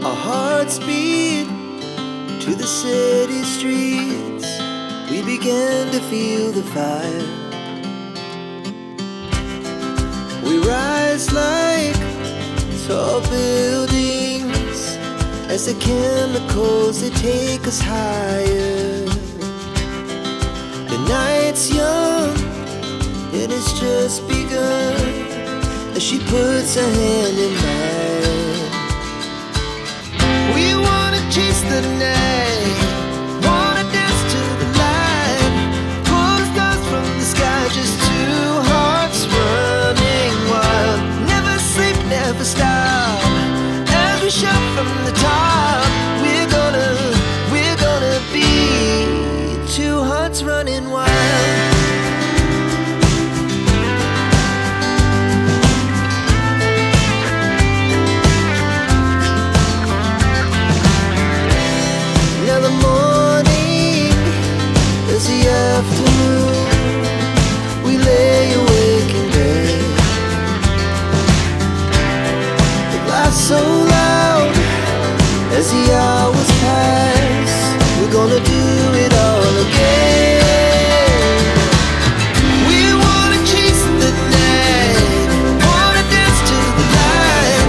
Our hearts beat to the city streets. We began to feel the fire. We rise like tall buildings as the chemicals, they take us higher. The night's young, it has just begun, as she puts her hand in mine. We wanna chase the night, wanna dance to the light, pull the stars from the sky, just two hearts running wild. Never sleep, never stop, as we shout from the top. We're gonna be two hearts running wild. Now the morning is the afternoon. We lay awake in bed. The laughs so loud as the hours pass. We're gonna do it all again. We wanna chase the night, wanna dance to the light,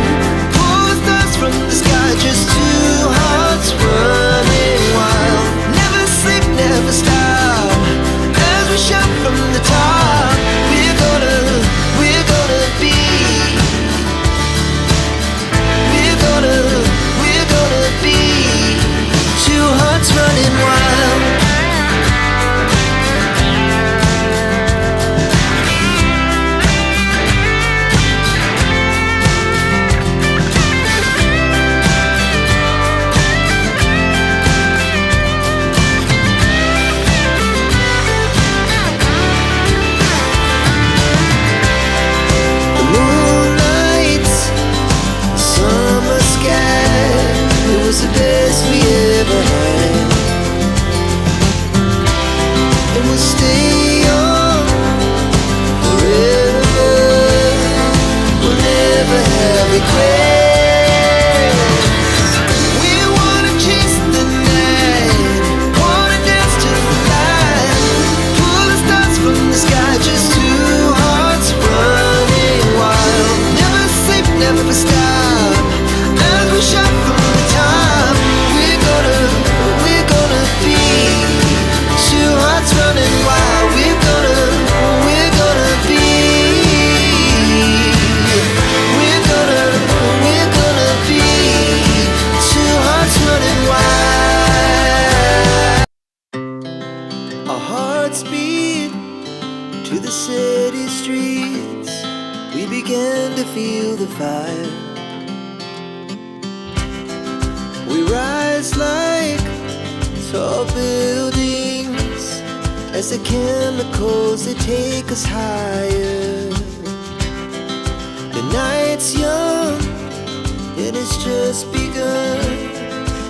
pull the stars from the sky, just two hearts running wild. Never sleep, never stop, as we shout from the top. We're gonna be, we're gonna be two hearts running wild. The moonlight, summer sky, it was the best we ever had. And we'll stay on forever. We'll never have regrets. We wanna chase the night, wanna dance to the light, pull the stars from the sky, just two hearts running wild. Never sleep, never stop, as we shout from the top. We're gonna be two hearts running wild. We're gonna be, we're gonna be two hearts running wild. Our hearts beat to the city streets. We began to feel the fire. We rise like tall buildings as the chemicals, they take us higher. The night's young, it has just begun,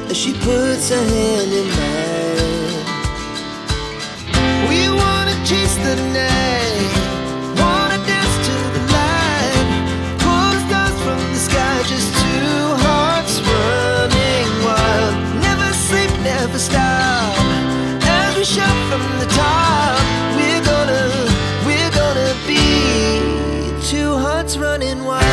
as she puts her hand in mine. We wanna chase the night, wanna dance to the light, pull the stars from the sky, just two hearts running wild. Never sleep, never stop, as we shout from the top. We're gonna be two hearts running wild.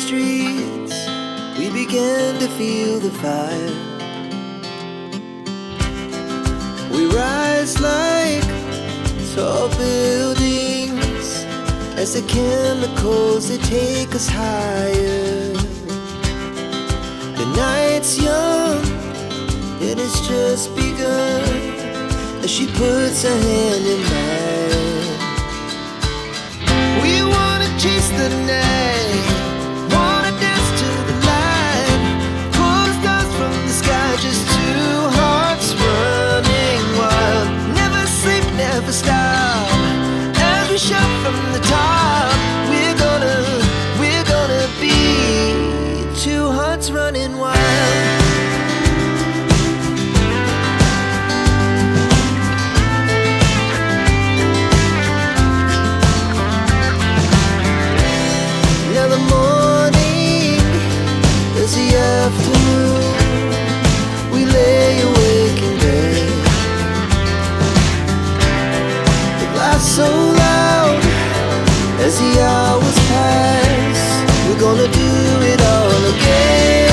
streets, we began to feel the fire. We rise like tall buildings as the chemicals, they take us higher. The night's young, it has just begun, as she puts her hand in mine. We wanna chase the night, wanna dance to the light, pull stars from the sky, just two hearts running wild. Never sleep, never stop, as we shout from the top. We're gonna be two hearts running wild. Now the morning is the afternoon, we lay awake in bed. The laughs so loud as the hours pass, we're gonna do it all again.